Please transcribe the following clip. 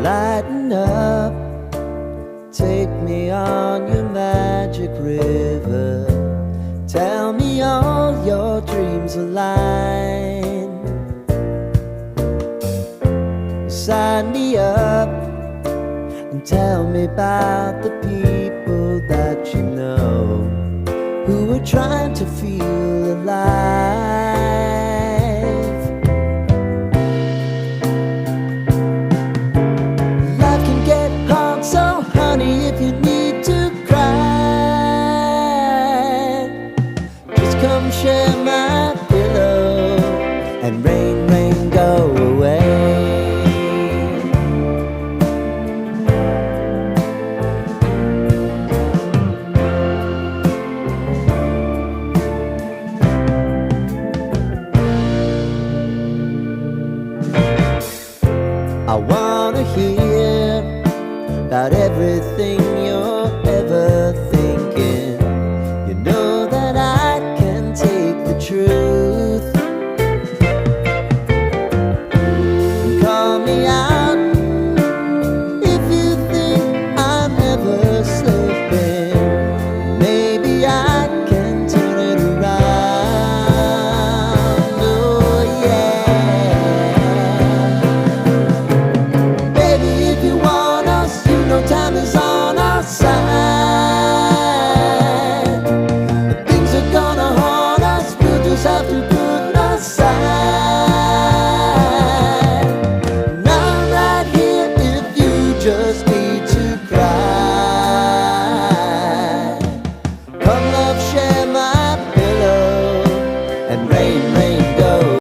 Lighten up, take me on your magic river. Tell me all your dreams align. Sign me up and tell me about the people that you know who are trying to feel alive. Life can get hard, so honey, if you need to cry, just come share my pillow and rain, rain, go away. I wanna hear about everything you're